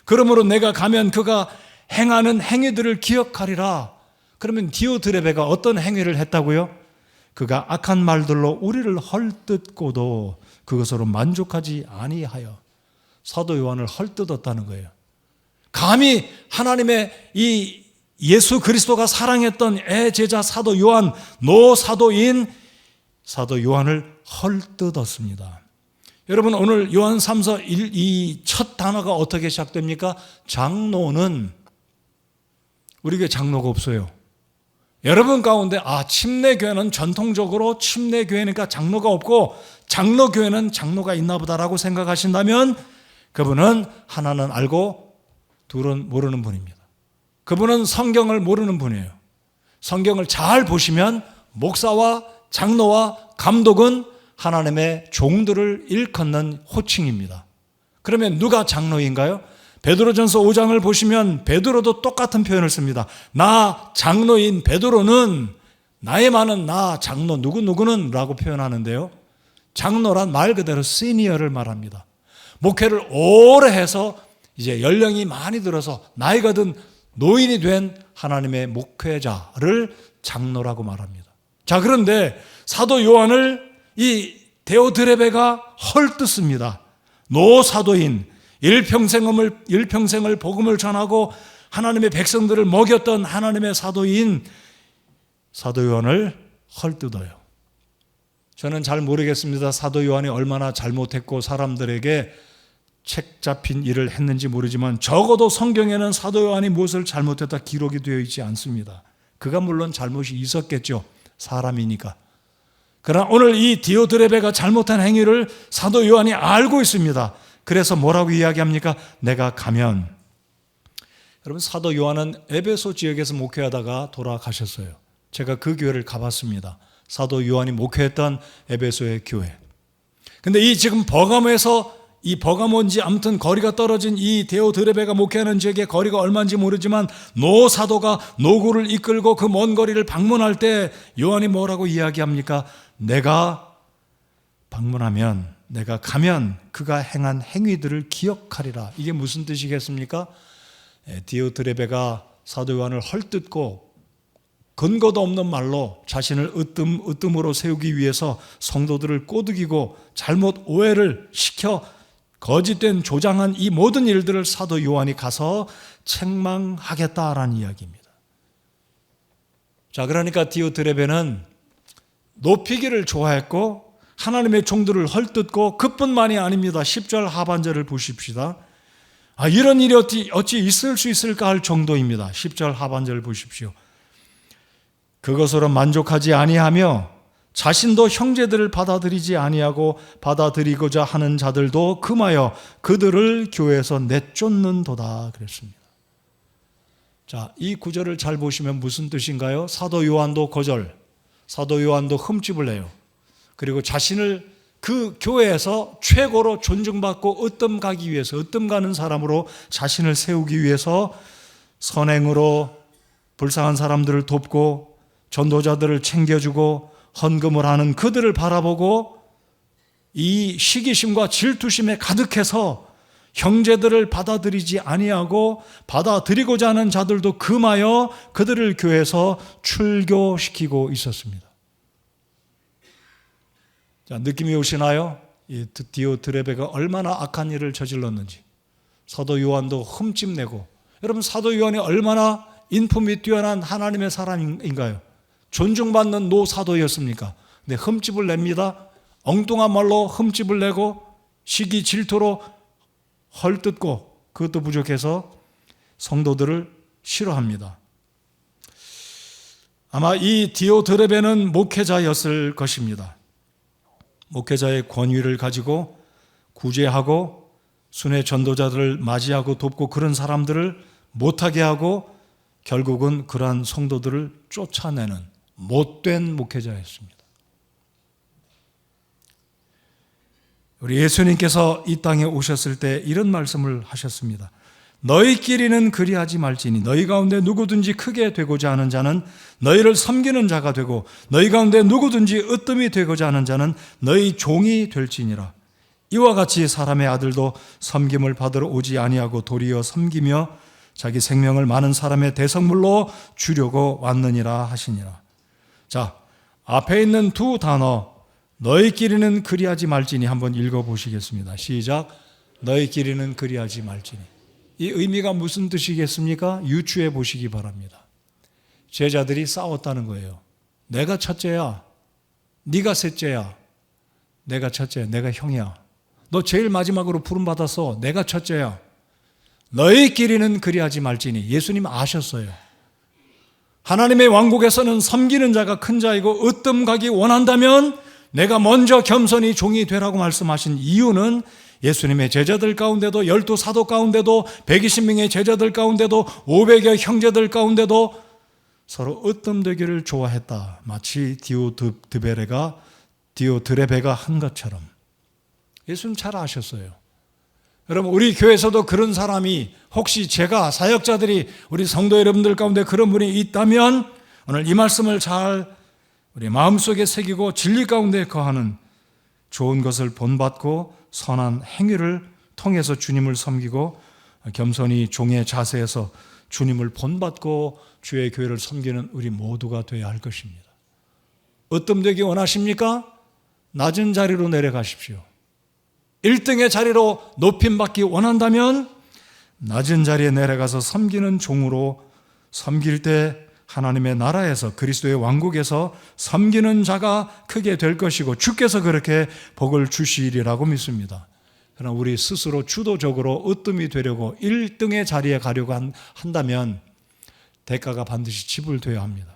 그러므로 내가 가면 그가 행하는 행위들을 기억하리라. 그러면 디오드레베가 어떤 행위를 했다고요? 그가 악한 말들로 우리를 헐뜯고도 그것으로 만족하지 아니하여. 사도 요한을 헐뜯었다는 거예요. 감히 하나님의 이 예수 그리스도가 사랑했던 애제자 사도 요한, 노사도인 사도 요한을 헐뜯었습니다. 여러분, 오늘 요한 3서 이 첫 단어가 어떻게 시작됩니까? 장로는, 우리 교회 장로가 없어요. 여러분 가운데 침례교회는 전통적으로 침례교회니까 장로가 없고 장로교회는 장로가 있나 보다라고 생각하신다면 그분은 하나는 알고 둘은 모르는 분입니다. 그분은 성경을 모르는 분이에요. 성경을 잘 보시면 목사와 장로와 감독은 하나님의 종들을 일컫는 호칭입니다. 그러면 누가 장로인가요? 베드로전서 5장을 보시면 베드로도 똑같은 표현을 씁니다. 나 장로인 베드로는, 나의 많은 나 장로 누구누구는 라고 표현하는데요, 장로란 말 그대로 시니어를 말합니다. 목회를 오래 해서 이제 연령이 많이 들어서 나이가 든 노인이 된 하나님의 목회자를 장로라고 말합니다. 자, 그런데 사도 요한을 이 디오드레베가 헐뜯습니다. 노사도인, 일평생을 복음을 전하고 하나님의 백성들을 먹였던 하나님의 사도인 사도 요한을 헐뜯어요. 저는 잘 모르겠습니다. 사도 요한이 얼마나 잘못했고 사람들에게 책 잡힌 일을 했는지 모르지만 적어도 성경에는 사도 요한이 무엇을 잘못했다 기록이 되어 있지 않습니다. 그가 물론 잘못이 있었겠죠. 사람이니까. 그러나 오늘 이 디오드레베가 잘못한 행위를 사도 요한이 알고 있습니다. 그래서 뭐라고 이야기합니까? 내가 가면. 여러분, 사도 요한은 에베소 지역에서 목회하다가 돌아가셨어요. 제가 그 교회를 가봤습니다. 사도 요한이 목회했던 에베소의 교회. 근데 이 지금 버가모에서 이 버가모인지 아무튼 거리가 떨어진 이 디오드레베가 목회하는 지역의 거리가 얼마인지 모르지만 노 사도가 노구를 이끌고 그 먼 거리를 방문할 때 요한이 뭐라고 이야기합니까? 내가 방문하면, 내가 가면 그가 행한 행위들을 기억하리라. 이게 무슨 뜻이겠습니까? 디오드레베가 사도 요한을 헐뜯고 근거도 없는 말로 자신을 으뜸으로 세우기 위해서 성도들을 꼬드기고 잘못 오해를 시켜 거짓된 조장한 이 모든 일들을 사도 요한이 가서 책망하겠다라는 이야기입니다. 자, 그러니까 디오드레베는 높이기를 좋아했고 하나님의 종들을 헐뜯고 그뿐만이 아닙니다. 10절 하반절을 보십시다. 이런 일이 어찌 있을 수 있을까 할 정도입니다. 10절 하반절을 보십시오. 그것으로 만족하지 아니하며 자신도 형제들을 받아들이지 아니하고 받아들이고자 하는 자들도 금하여 그들을 교회에서 내쫓는도다 그랬습니다. 자, 이 구절을 잘 보시면 무슨 뜻인가요? 사도 요한도 거절, 사도 요한도 흠집을 내요. 그리고 자신을 그 교회에서 최고로 존중받고 으뜸 가기 위해서, 으뜸 가는 사람으로 자신을 세우기 위해서 선행으로 불쌍한 사람들을 돕고 전도자들을 챙겨주고 헌금을 하는 그들을 바라보고 이 시기심과 질투심에 가득해서 형제들을 받아들이지 아니하고 받아들이고자 하는 자들도 금하여 그들을 교회에서 출교시키고 있었습니다. 자, 느낌이 오시나요? 이 디오드레베가 얼마나 악한 일을 저질렀는지. 사도 요한도 흠집내고, 여러분 사도 요한이 얼마나 인품이 뛰어난 하나님의 사람인가요? 존중받는 노사도였습니까? 근데 흠집을 냅니다. 엉뚱한 말로 흠집을 내고 시기 질투로 헐뜯고, 그것도 부족해서 성도들을 싫어합니다. 아마 이 디오드레베는 목회자였을 것입니다. 목회자의 권위를 가지고 구제하고 순회 전도자들을 맞이하고 돕고 그런 사람들을 못하게 하고 결국은 그러한 성도들을 쫓아내는 못된 목회자였습니다. 우리 예수님께서 이 땅에 오셨을 때 이런 말씀을 하셨습니다. 너희끼리는 그리하지 말지니 너희 가운데 누구든지 크게 되고자 하는 자는 너희를 섬기는 자가 되고 너희 가운데 누구든지 으뜸이 되고자 하는 자는 너희 종이 될지니라. 이와 같이 사람의 아들도 섬김을 받으러 오지 아니하고 도리어 섬기며 자기 생명을 많은 사람의 대성물로 주려고 왔느니라 하시니라. 자, 앞에 있는 두 단어 너희끼리는 그리하지 말지니 한번 읽어보시겠습니다. 시작. 너희끼리는 그리하지 말지니. 이 의미가 무슨 뜻이겠습니까? 유추해 보시기 바랍니다. 제자들이 싸웠다는 거예요. 내가 첫째야, 네가 셋째야. 내가 첫째, 내가 형이야. 너 제일 마지막으로 부름받아서 내가 첫째야. 너희끼리는 그리하지 말지니. 예수님 아셨어요. 하나님의 왕국에서는 섬기는 자가 큰 자이고 으뜸 가기 원한다면 내가 먼저 겸손히 종이 되라고 말씀하신 이유는 예수님의 제자들 가운데도 12사도 가운데도 120명의 제자들 가운데도 500여 형제들 가운데도 서로 으뜸되기를 좋아했다. 마치 디오드레베가 한 것처럼. 예수님 잘 아셨어요. 여러분, 우리 교회에서도 그런 사람이, 혹시 제가 사역자들이 우리 성도 여러분들 가운데 그런 분이 있다면 오늘 이 말씀을 잘 우리 마음속에 새기고 진리 가운데 거하는 좋은 것을 본받고 선한 행위를 통해서 주님을 섬기고 겸손히 종의 자세에서 주님을 본받고 주의 교회를 섬기는 우리 모두가 되어야 할 것입니다. 으뜸되기 원하십니까? 낮은 자리로 내려가십시오. 1등의 자리로 높임받기 원한다면 낮은 자리에 내려가서 섬기는 종으로 섬길 때 하나님의 나라에서, 그리스도의 왕국에서 섬기는 자가 크게 될 것이고 주께서 그렇게 복을 주시리라고 믿습니다. 그러나 우리 스스로 주도적으로 으뜸이 되려고 1등의 자리에 가려고 한다면 대가가 반드시 지불되어야 합니다.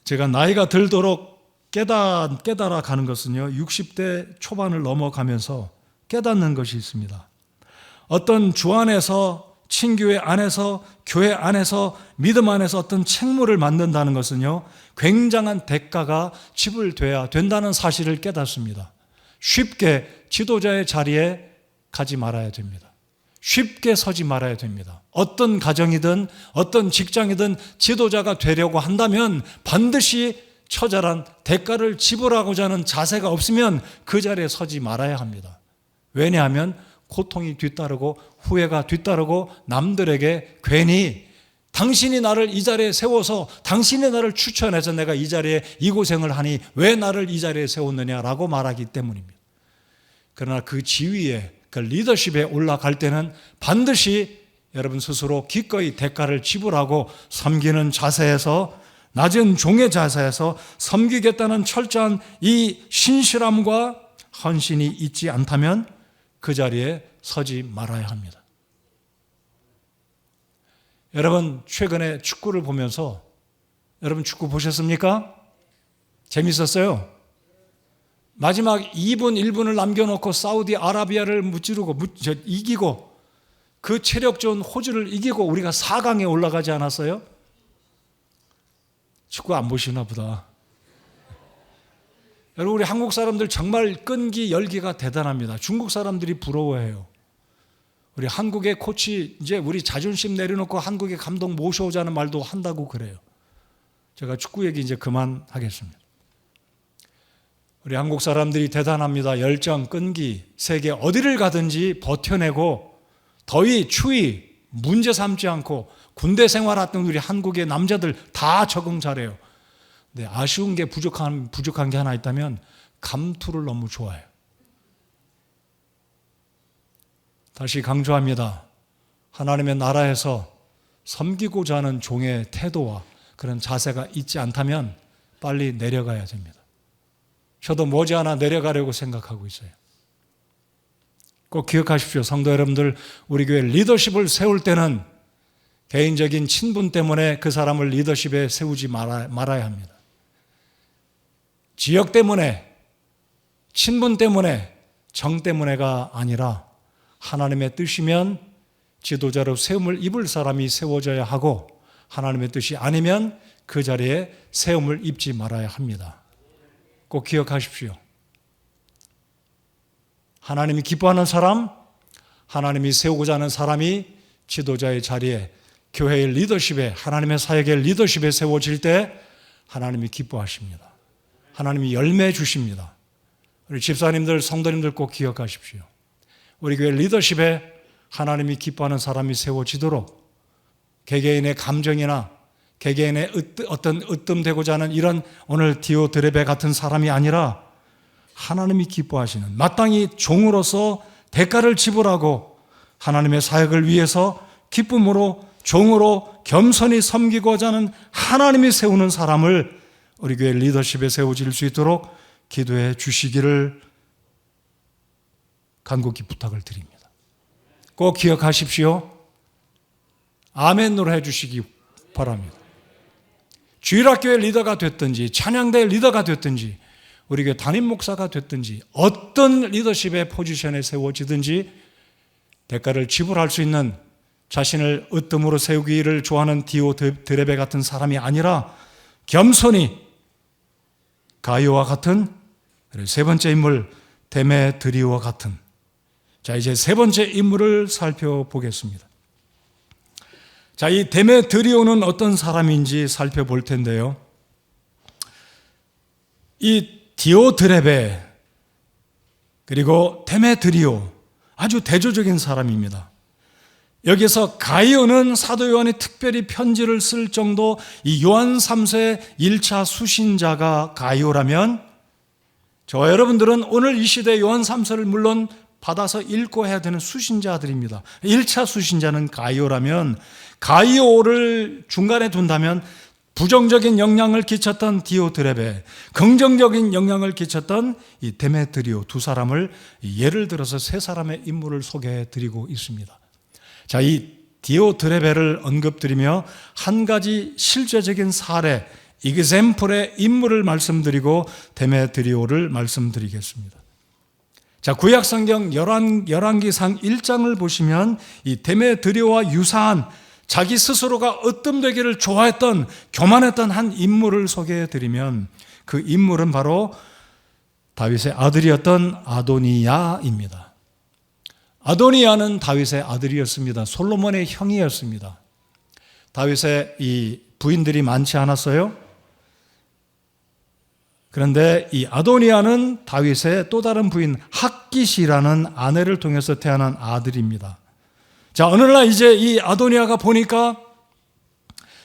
제가 나이가 들도록 깨달아 가는 것은요, 60대 초반을 넘어가면서 깨닫는 것이 있습니다. 어떤 주 안에서 친교회 안에서, 교회 안에서, 믿음 안에서 어떤 책무를 만든다는 것은요, 굉장한 대가가 지불돼야 된다는 사실을 깨닫습니다. 쉽게 지도자의 자리에 가지 말아야 됩니다. 쉽게 서지 말아야 됩니다. 어떤 가정이든 어떤 직장이든 지도자가 되려고 한다면 반드시 처절한 대가를 지불하고자 하는 자세가 없으면 그 자리에 서지 말아야 합니다. 왜냐하면 고통이 뒤따르고 후회가 뒤따르고 남들에게 괜히 당신이 나를 이 자리에 세워서 당신이 나를 추천해서 내가 이 자리에 이 고생을 하니 왜 나를 이 자리에 세웠느냐라고 말하기 때문입니다. 그러나 그 지위에, 그 리더십에 올라갈 때는 반드시 여러분 스스로 기꺼이 대가를 지불하고 섬기는 자세에서, 낮은 종의 자세에서 섬기겠다는 철저한 이 신실함과 헌신이 있지 않다면 그 자리에 서지 말아야 합니다. 여러분, 최근에 축구를 보면서, 여러분 축구 보셨습니까? 재밌었어요? 마지막 2분, 1분을 남겨놓고 사우디아라비아를 무찌르고 이기고 그 체력 좋은 호주를 이기고 우리가 4강에 올라가지 않았어요? 축구 안 보시나 보다. 여러분, 우리 한국 사람들 정말 끈기, 열기가 대단합니다. 중국 사람들이 부러워해요. 우리 한국의 코치, 이제 우리 자존심 내려놓고 한국의 감독 모셔오자는 말도 한다고 그래요. 제가 축구 얘기 이제 그만하겠습니다. 우리 한국 사람들이 대단합니다. 열정, 끈기, 세계 어디를 가든지 버텨내고 더위, 추위, 문제 삼지 않고 군대 생활했던 우리 한국의 남자들 다 적응 잘해요. 근데 아쉬운 게 부족한 게 하나 있다면 감투를 너무 좋아해요. 다시 강조합니다. 하나님의 나라에서 섬기고자 하는 종의 태도와 그런 자세가 있지 않다면 빨리 내려가야 됩니다. 저도 머지않아 내려가려고 생각하고 있어요. 꼭 기억하십시오. 성도 여러분들, 우리 교회 리더십을 세울 때는 개인적인 친분 때문에 그 사람을 리더십에 세우지 말아야 합니다. 지역 때문에, 친분 때문에, 정 때문에가 아니라 하나님의 뜻이면 지도자로 세움을 입을 사람이 세워져야 하고 하나님의 뜻이 아니면 그 자리에 세움을 입지 말아야 합니다. 꼭 기억하십시오. 하나님이 기뻐하는 사람, 하나님이 세우고자 하는 사람이 지도자의 자리에, 교회의 리더십에, 하나님의 사역의 리더십에 세워질 때 하나님이 기뻐하십니다. 하나님이 열매 주십니다. 우리 집사님들, 성도님들 꼭 기억하십시오. 우리 교회 리더십에 하나님이 기뻐하는 사람이 세워지도록 개개인의 감정이나 개개인의 어떤 으뜸되고자 하는 이런 오늘 디오드레베 같은 사람이 아니라 하나님이 기뻐하시는, 마땅히 종으로서 대가를 지불하고 하나님의 사역을 위해서 기쁨으로, 종으로 겸손히 섬기고자 하는 하나님이 세우는 사람을 우리 교회 리더십에 세워질 수 있도록 기도해 주시기를 간곡히 부탁을 드립니다. 꼭 기억하십시오. 아멘으로 해주시기 바랍니다. 주일학교의 리더가 됐든지 찬양대의 리더가 됐든지 우리 교회 담임 목사가 됐든지 어떤 리더십의 포지션에 세워지든지 대가를 지불할 수 있는, 자신을 으뜸으로 세우기를 좋아하는 디오드레베 같은 사람이 아니라 겸손히 가이오와 같은, 그리고 세 번째 인물 데메드리오와 같은. 자, 이제 세 번째 인물을 살펴보겠습니다. 자, 이 데메드리오는 어떤 사람인지 살펴볼 텐데요. 이 디오드레베 그리고 데메드리오, 아주 대조적인 사람입니다. 여기서 가이오는 사도 요한이 특별히 편지를 쓸 정도, 이 요한 3세 1차 수신자가 가이오라면 저와 여러분들은 오늘 이 시대 요한 3서를 물론 받아서 읽고 해야 되는 수신자들입니다. 1차 수신자는 가이오라면 가이오를 중간에 둔다면 부정적인 영향을 끼쳤던 디오드레베, 긍정적인 영향을 끼쳤던 이 데메드리오 두 사람을 예를 들어서 세 사람의 인물을 소개해 드리고 있습니다. 자, 이 디오드레베를 언급드리며 한 가지 실제적인 사례, 이그샘플의 인물을 말씀드리고 데메드리오를 말씀드리겠습니다. 자, 구약성경 열왕기상 1장을 보시면 이 데메드리오와 유사한 자기 스스로가 으뜸되기를 좋아했던, 교만했던 한 인물을 소개해 드리면 그 인물은 바로 다윗의 아들이었던 아도니야입니다. 아도니야는 다윗의 아들이었습니다. 솔로몬의 형이었습니다. 다윗의 이 부인들이 많지 않았어요. 그런데 이 아도니야는 다윗의 또 다른 부인 핫깃이라는 아내를 통해서 태어난 아들입니다. 자, 어느 날 이제 이 아도니야가 보니까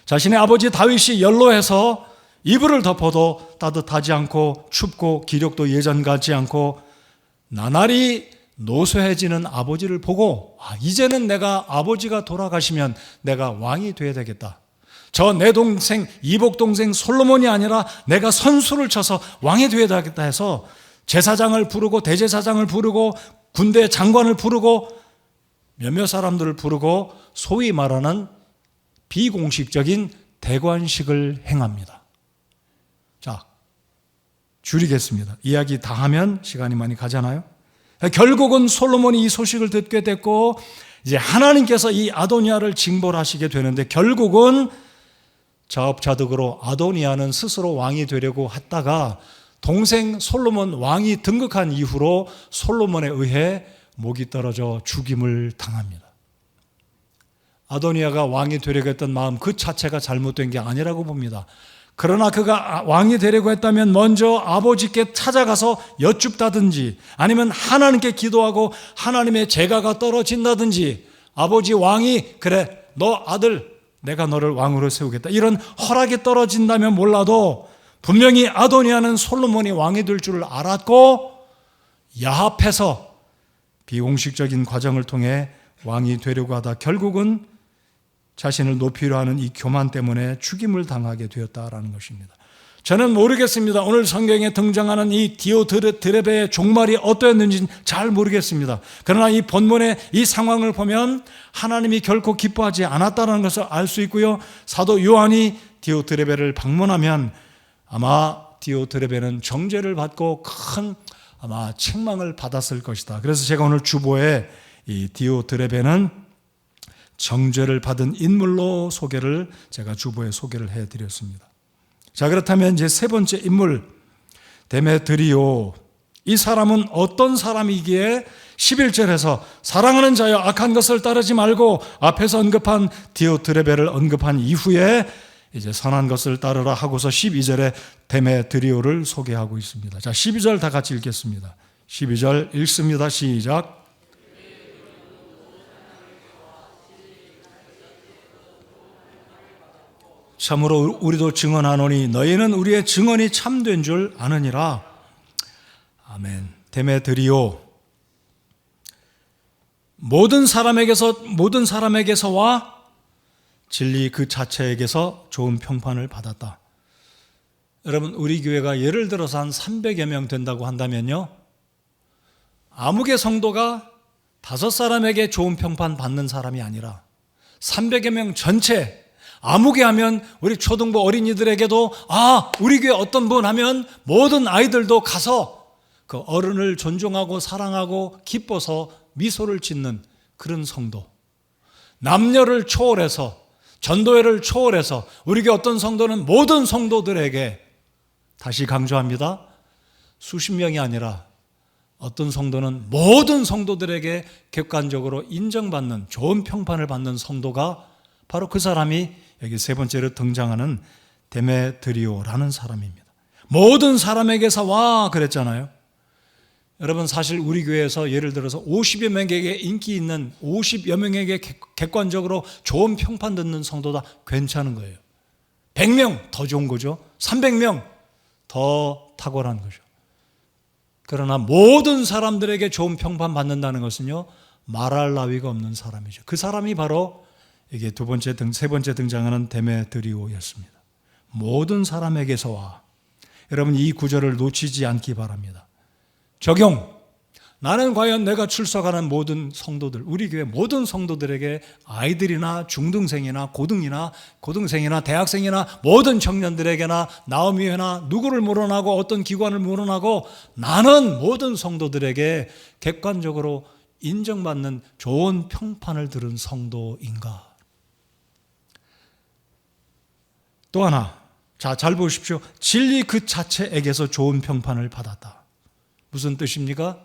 자신의 아버지 다윗이 연로해서 이불을 덮어도 따뜻하지 않고 춥고 기력도 예전 같지 않고 나날이 노쇠해지는 아버지를 보고 이제는 내가 아버지가 돌아가시면 내가 왕이 돼야 되겠다. 저 내 동생 이복 동생 솔로몬이 아니라 내가 선수를 쳐서 왕이 돼야 되겠다 해서 제사장을 부르고 대제사장을 부르고 군대 장관을 부르고 몇몇 사람들을 부르고 소위 말하는 비공식적인 대관식을 행합니다. 자, 줄이겠습니다. 이야기 다 하면 시간이 많이 가잖아요. 결국은 솔로몬이 이 소식을 듣게 됐고 이제 하나님께서 이 아도니야를 징벌하시게 되는데 결국은 자업자득으로 아도니야는 스스로 왕이 되려고 했다가 동생 솔로몬 왕이 등극한 이후로 솔로몬에 의해 목이 떨어져 죽임을 당합니다. 아도니야가 왕이 되려고 했던 마음 그 자체가 잘못된 게 아니라고 봅니다. 그러나 그가 왕이 되려고 했다면 먼저 아버지께 찾아가서 여쭙다든지 아니면 하나님께 기도하고 하나님의 제가가 떨어진다든지 아버지 왕이 그래 너 아들 내가 너를 왕으로 세우겠다 이런 허락이 떨어진다면 몰라도 분명히 아도니야는 솔로몬이 왕이 될 줄 알았고 야합해서 비공식적인 과정을 통해 왕이 되려고 하다 결국은 자신을 높이려 하는 이 교만 때문에 죽임을 당하게 되었다라는 것입니다. 저는 모르겠습니다. 오늘 성경에 등장하는 이 디오드레베의 종말이 어떠했는지 잘 모르겠습니다. 그러나 이 본문의 이 상황을 보면 하나님이 결코 기뻐하지 않았다는 것을 알 수 있고요. 사도 요한이 디오드레베를 방문하면 아마 디오드레베는 정죄를 받고 큰 아마 책망을 받았을 것이다. 그래서 제가 오늘 주보에 이 디오드레베는 정죄를 받은 인물로 제가 주보에 소개를 해드렸습니다. 자, 그렇다면 이제 세 번째 인물 데메드리오, 이 사람은 어떤 사람이기에 11절에서 사랑하는 자여 악한 것을 따르지 말고 앞에서 언급한 디오드레베를 언급한 이후에 이제 선한 것을 따르라 하고서 12절에 데메드리오를 소개하고 있습니다. 자, 12절 다 같이 읽겠습니다. 12절 읽습니다. 시작. 참으로 우리도 증언하노니 너희는 우리의 증언이 참된 줄 아느니라. 아멘. 데메드리오, 모든 사람에게서와 진리 그 자체에게서 좋은 평판을 받았다. 여러분, 우리 교회가 예를 들어서 한 300여 명 된다고 한다면요, 아무개 성도가 5사람에게 좋은 평판 받는 사람이 아니라 300여 명 전체 아무개 하면 우리 초등부 어린이들에게도 우리 교회 어떤 분 하면 모든 아이들도 가서 그 어른을 존중하고 사랑하고 기뻐서 미소를 짓는 그런 성도, 남녀를 초월해서 전도회를 초월해서 우리 교회 어떤 성도는 모든 성도들에게, 다시 강조합니다, 수십 명이 아니라 어떤 성도는 모든 성도들에게 객관적으로 인정받는 좋은 평판을 받는 성도가 바로 그 사람이 여기 세 번째로 등장하는 데메드리오라는 사람입니다. 모든 사람에게서 와 그랬잖아요. 여러분, 사실 우리 교회에서 예를 들어서 50여 명에게 인기 있는 50여 명에게 객관적으로 좋은 평판 듣는 성도다 괜찮은 거예요. 100명 더 좋은 거죠. 300명 더 탁월한 거죠. 그러나 모든 사람들에게 좋은 평판 받는다는 것은요, 말할 나위가 없는 사람이죠. 그 사람이 바로 이게 세 번째 등장하는 데메드리오였습니다. 모든 사람에게서 와. 여러분, 이 구절을 놓치지 않기 바랍니다. 적용. 나는 과연 내가 출석하는 모든 성도들, 우리 교회 모든 성도들에게 아이들이나 중등생이나 고등생이나 대학생이나 모든 청년들에게나 나오미회나 누구를 물어나고 어떤 기관을 물어나고 나는 모든 성도들에게 객관적으로 인정받는 좋은 평판을 들은 성도인가? 또 하나, 잘 보십시오. 진리 그 자체에게서 좋은 평판을 받았다. 무슨 뜻입니까?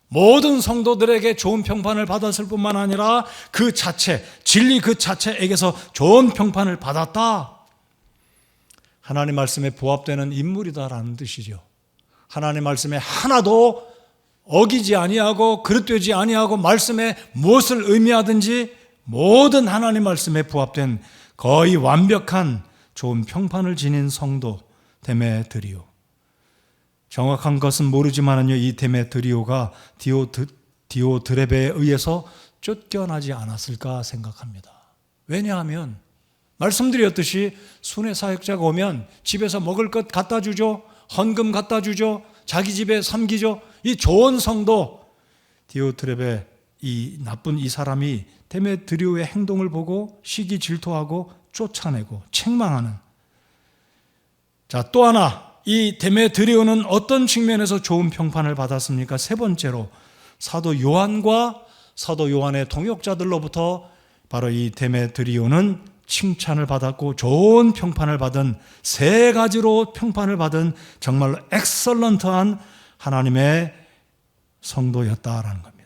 모든 성도들에게 좋은 평판을 받았을 뿐만 아니라 그 자체, 진리 그 자체에게서 좋은 평판을 받았다. 하나님 말씀에 부합되는 인물이다라는 뜻이죠. 하나님 말씀에 하나도 어기지 아니하고 그릇되지 아니하고 말씀에 무엇을 의미하든지 모든 하나님 말씀에 부합된 거의 완벽한 좋은 평판을 지닌 성도 데메드리오. 정확한 것은 모르지만은요, 이 데메드리오가 디오드레베에 의해서 쫓겨나지 않았을까 생각합니다. 왜냐하면 말씀드렸듯이 순회 사역자가 오면 집에서 먹을 것 갖다 주죠. 헌금 갖다 주죠. 자기 집에 섬기죠. 이 좋은 성도 디오드레베, 이 나쁜 이 사람이 데메드리오의 행동을 보고 시기 질투하고 쫓아내고 책망하는. 자, 또 하나, 이 데메드리오는 어떤 측면에서 좋은 평판을 받았습니까? 세 번째로 사도 요한과 사도 요한의 동역자들로부터 바로 이 데메드리오는 칭찬을 받았고 좋은 평판을 받은, 세 가지로 평판을 받은 정말로 엑설런트한 하나님의 성도였다라는 겁니다.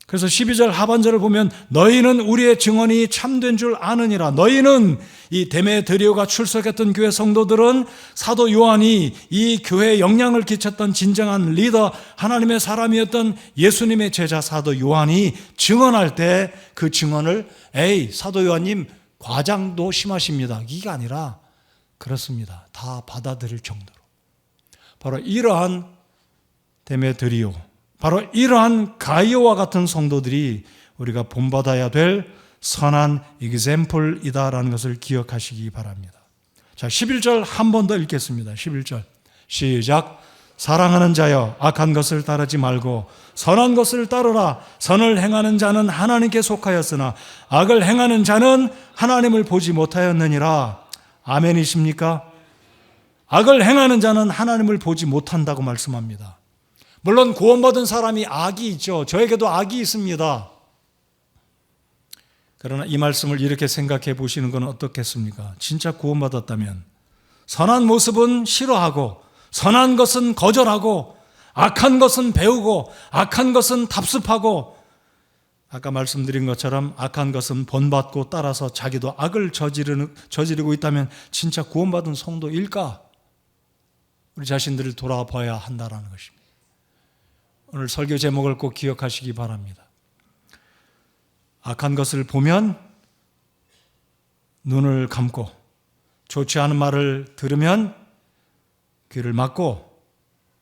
그래서 12절 하반절을 보면 너희는 우리의 증언이 참된 줄 아느니라. 너희는, 이 데메드리오가 출석했던 교회 성도들은 사도 요한이 이 교회에 영향을 끼쳤던 진정한 리더, 하나님의 사람이었던 예수님의 제자 사도 요한이 증언할 때 그 증언을 사도 요한님 과장도 심하십니다, 이게 아니라 그렇습니다, 다 받아들일 정도로. 바로 이러한 데메드리오, 바로 이러한 가이오와 같은 성도들이 우리가 본받아야 될 선한 example이다라는 것을 기억하시기 바랍니다. 자, 11절 한 번 더 읽겠습니다. 11절 시작. 사랑하는 자여, 악한 것을 따르지 말고 선한 것을 따르라. 선을 행하는 자는 하나님께 속하였으나 악을 행하는 자는 하나님을 보지 못하였느니라. 아멘이십니까? 악을 행하는 자는 하나님을 보지 못한다고 말씀합니다. 물론 구원받은 사람이 악이 있죠. 저에게도 악이 있습니다. 그러나 이 말씀을 이렇게 생각해 보시는 건 어떻겠습니까? 진짜 구원받았다면 선한 모습은 싫어하고 선한 것은 거절하고 악한 것은 배우고 악한 것은 답습하고, 아까 말씀드린 것처럼 악한 것은 본받고 따라서 자기도 악을 저지르고 있다면 진짜 구원받은 성도일까? 우리 자신들을 돌아봐야 한다는 것입니다. 오늘 설교 제목을 꼭 기억하시기 바랍니다. 악한 것을 보면 눈을 감고, 좋지 않은 말을 들으면 귀를 막고,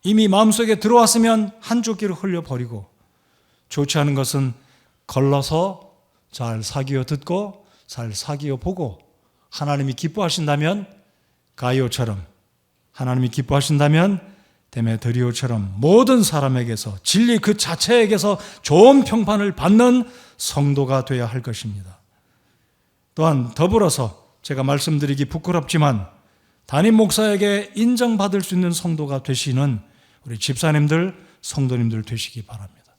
이미 마음속에 들어왔으면 한쪽 귀를 흘려버리고, 좋지 않은 것은 걸러서 잘 사귀어 듣고 잘 사귀어 보고, 하나님이 기뻐하신다면 가이오처럼, 하나님이 기뻐하신다면 데메드리오처럼 모든 사람에게서, 진리 그 자체에게서 좋은 평판을 받는 성도가 되어야 할 것입니다. 또한 더불어서 제가 말씀드리기 부끄럽지만 담임 목사에게 인정받을 수 있는 성도가 되시는 우리 집사님들, 성도님들 되시기 바랍니다.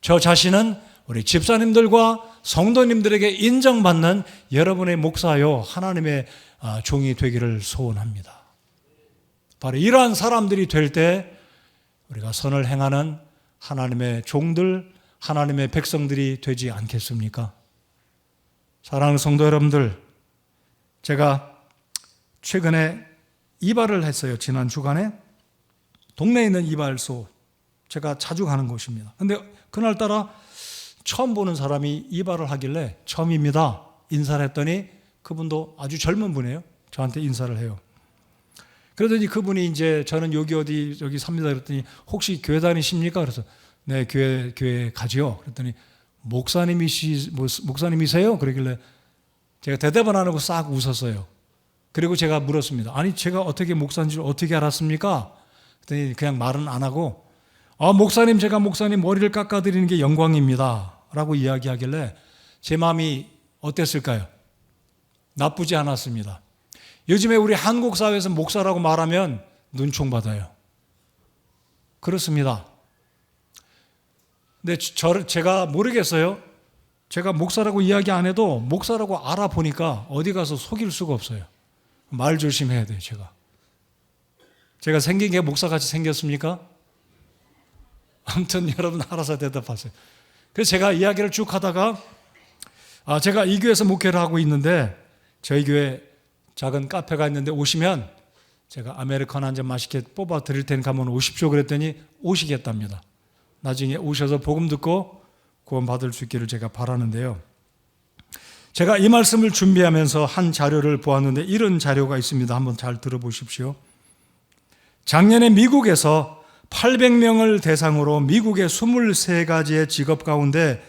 저 자신은 우리 집사님들과 성도님들에게 인정받는 여러분의 목사요, 하나님의 종이 되기를 소원합니다. 바로 이러한 사람들이 될 때 우리가 선을 행하는 하나님의 종들, 하나님의 백성들이 되지 않겠습니까? 사랑하는 성도 여러분들, 제가 최근에 이발을 했어요. 지난 주간에 동네에 있는 이발소, 제가 자주 가는 곳입니다. 근데 그날따라 처음 보는 사람이 이발을 하길래 처음입니다 인사를 했더니 그분도 아주 젊은 분이에요. 저한테 인사를 해요. 그러더니 그분이 이제 저는 여기 삽니다 그랬더니 혹시 교회 다니십니까? 그래서 네, 교회 가지요. 그랬더니 목사님이세요? 그러길래 제가 대답을 안 하고 싹 웃었어요. 그리고 제가 물었습니다. 아니, 제가 어떻게 목사인지 어떻게 알았습니까? 그랬더니 그냥 말은 안 하고 목사님, 제가 목사님 머리를 깎아드리는 게 영광입니다 라고 이야기하길래 제 마음이 어땠을까요? 나쁘지 않았습니다. 요즘에 우리 한국 사회에서 목사라고 말하면 눈총받아요. 그렇습니다. 근데 제가 모르겠어요. 제가 목사라고 이야기 안 해도 목사라고 알아보니까 어디 가서 속일 수가 없어요. 말 조심해야 돼요, 제가 생긴 게 목사같이 생겼습니까? 아무튼 여러분 알아서 대답하세요. 그래서 제가 이야기를 쭉 하다가 제가 이 교회에서 목회를 하고 있는데 저희 교회 작은 카페가 있는데 오시면 제가 아메리카노 한 잔 맛있게 뽑아 드릴 테니까 한번 오십시오 그랬더니 오시겠답니다. 나중에 오셔서 복음 듣고 구원 받을 수 있기를 제가 바라는데요. 제가 이 말씀을 준비하면서 한 자료를 보았는데 이런 자료가 있습니다. 한번 잘 들어보십시오. 작년에 미국에서 800명을 대상으로 미국의 23가지의 직업 가운데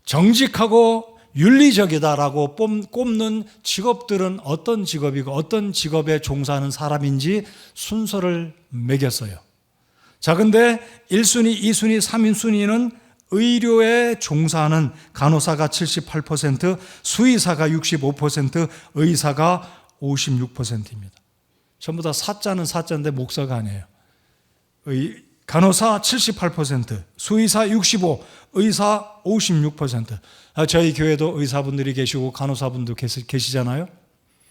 정직하고 윤리적이다라고 꼽는 직업들은 어떤 직업이고 어떤 직업에 종사하는 사람인지 순서를 매겼어요. 자, 근데 1순위, 2순위, 3순위는 의료에 종사하는 간호사가 78%, 수의사가 65%, 의사가 56%입니다. 전부 다 사자는 사자인데 목사가 아니에요. 간호사 78%, 수의사 65%, 의사 56%. 저희 교회도 의사분들이 계시고 간호사분도 계시잖아요.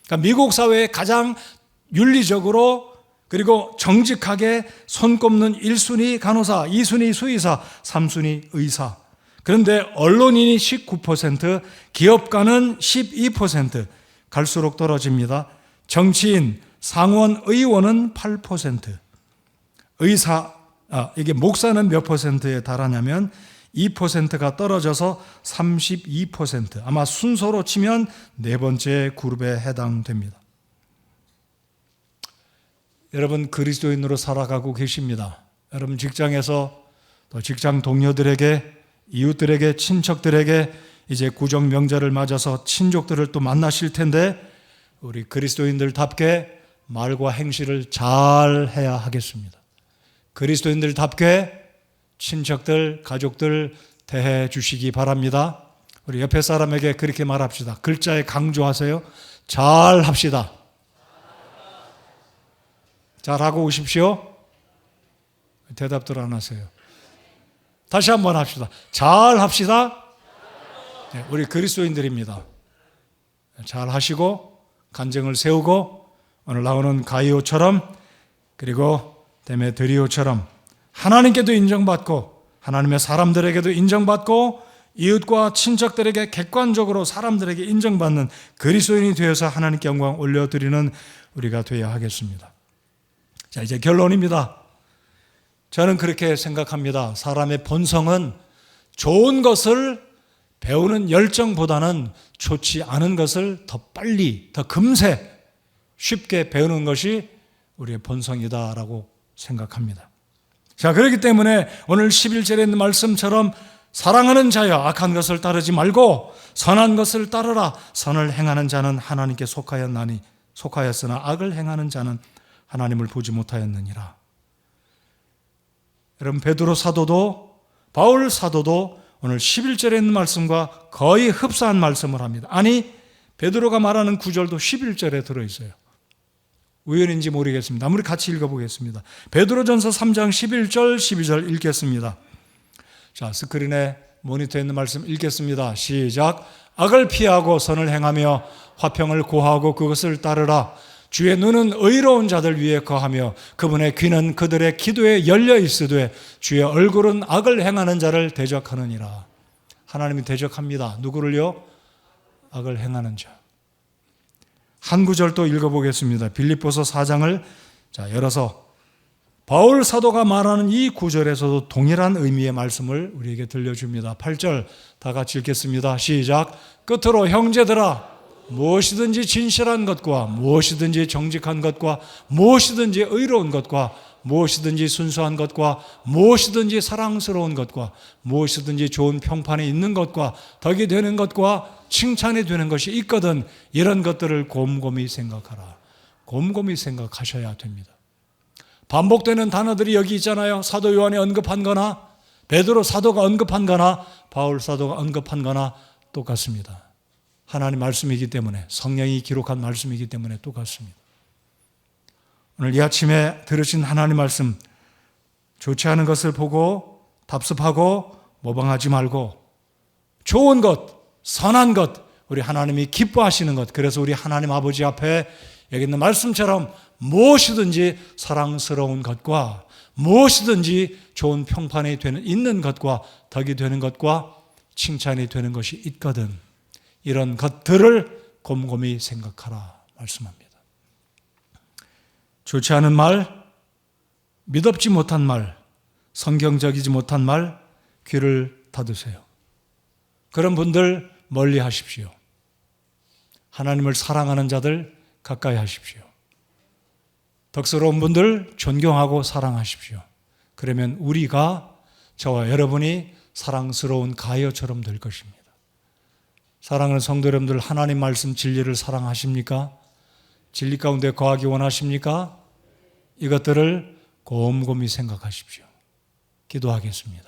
그러니까 미국 사회에 가장 윤리적으로 그리고 정직하게 손꼽는 1순위 간호사, 2순위 수의사, 3순위 의사. 그런데 언론인이 19%, 기업가는 12%, 갈수록 떨어집니다. 정치인, 상원 의원은 8%. 이게 목사는 몇 퍼센트에 달하냐면 2%가 떨어져서 32%. 아마 순서로 치면 네 번째 그룹에 해당됩니다. 여러분 그리스도인으로 살아가고 계십니다. 여러분 직장에서 또 직장 동료들에게, 이웃들에게, 친척들에게 이제 구정 명절을 맞아서 친족들을 또 만나실 텐데 우리 그리스도인들답게 말과 행실을 잘 해야 하겠습니다. 그리스도인들답게 친척들, 가족들 대해 주시기 바랍니다. 우리 옆에 사람에게 그렇게 말합시다. 글자에 강조하세요. 잘 합시다. 잘하고 오십시오. 대답들 안 하세요. 다시 한번 합시다. 잘 합시다. 네, 우리 그리스도인들입니다. 잘 하시고 간증을 세우고 오늘 나오는 가이오처럼 그리고 데메드리오처럼 하나님께도 인정받고 하나님의 사람들에게도 인정받고 이웃과 친척들에게 객관적으로 사람들에게 인정받는 그리스도인이 되어서 하나님께 영광 올려드리는 우리가 되어야 하겠습니다. 자, 이제 결론입니다. 저는 그렇게 생각합니다. 사람의 본성은 좋은 것을 배우는 열정보다는 좋지 않은 것을 더 빨리, 더 금세, 쉽게 배우는 것이 우리의 본성이다라고 생각합니다. 자, 그렇기 때문에 오늘 11절에 있는 말씀처럼 사랑하는 자여 악한 것을 따르지 말고 선한 것을 따르라. 선을 행하는 자는 하나님께 속하였으나 악을 행하는 자는 하나님을 보지 못하였느니라. 여러분 베드로 사도도 바울 사도도 오늘 11절에 있는 말씀과 거의 흡사한 말씀을 합니다. 아니 베드로가 말하는 구절도 11절에 들어있어요. 우연인지 모르겠습니다. 아무리 같이 읽어보겠습니다. 베드로전서 3장 11절 12절 읽겠습니다. 자, 스크린에 모니터에 있는 말씀 읽겠습니다. 시작. 악을 피하고 선을 행하며 화평을 고하고 그것을 따르라. 주의 눈은 의로운 자들 위에 거하며 그분의 귀는 그들의 기도에 열려 있으되 주의 얼굴은 악을 행하는 자를 대적하느니라. 하나님이 대적합니다. 누구를요? 악을 행하는 자. 한 구절 또 읽어보겠습니다. 빌립보서 4장을 열어서 바울 사도가 말하는 이 구절에서도 동일한 의미의 말씀을 우리에게 들려줍니다. 8절 다 같이 읽겠습니다. 시작. 끝으로 형제들아 무엇이든지 진실한 것과 무엇이든지 정직한 것과 무엇이든지 의로운 것과 무엇이든지 순수한 것과 무엇이든지 사랑스러운 것과 무엇이든지 좋은 평판이 있는 것과 덕이 되는 것과 칭찬이 되는 것이 있거든 이런 것들을 곰곰이 생각하라. 곰곰이 생각하셔야 됩니다. 반복되는 단어들이 여기 있잖아요. 사도 요한이 언급한 거나 베드로 사도가 언급한 거나 바울 사도가 언급한 거나 똑같습니다. 하나님 말씀이기 때문에, 성령이 기록한 말씀이기 때문에 똑같습니다. 오늘 이 아침에 들으신 하나님 말씀, 좋지 않은 것을 보고 답습하고 모방하지 말고 좋은 것, 선한 것, 우리 하나님이 기뻐하시는 것, 그래서 우리 하나님 아버지 앞에 여기 있는 말씀처럼 무엇이든지 사랑스러운 것과 무엇이든지 좋은 평판이 있는 것과 덕이 되는 것과 칭찬이 되는 것이 있거든. 이런 것들을 곰곰이 생각하라 말씀합니다. 좋지 않은 말, 믿업지 못한 말, 성경적이지 못한 말, 귀를 닫으세요. 그런 분들 멀리 하십시오. 하나님을 사랑하는 자들 가까이 하십시오. 덕스러운 분들 존경하고 사랑하십시오. 그러면 우리가, 저와 여러분이 사랑스러운 가여처럼 될 것입니다. 사랑하는 성도 여러분들, 하나님 말씀 진리를 사랑하십니까? 진리 가운데 거하기 원하십니까? 이것들을 곰곰이 생각하십시오. 기도하겠습니다.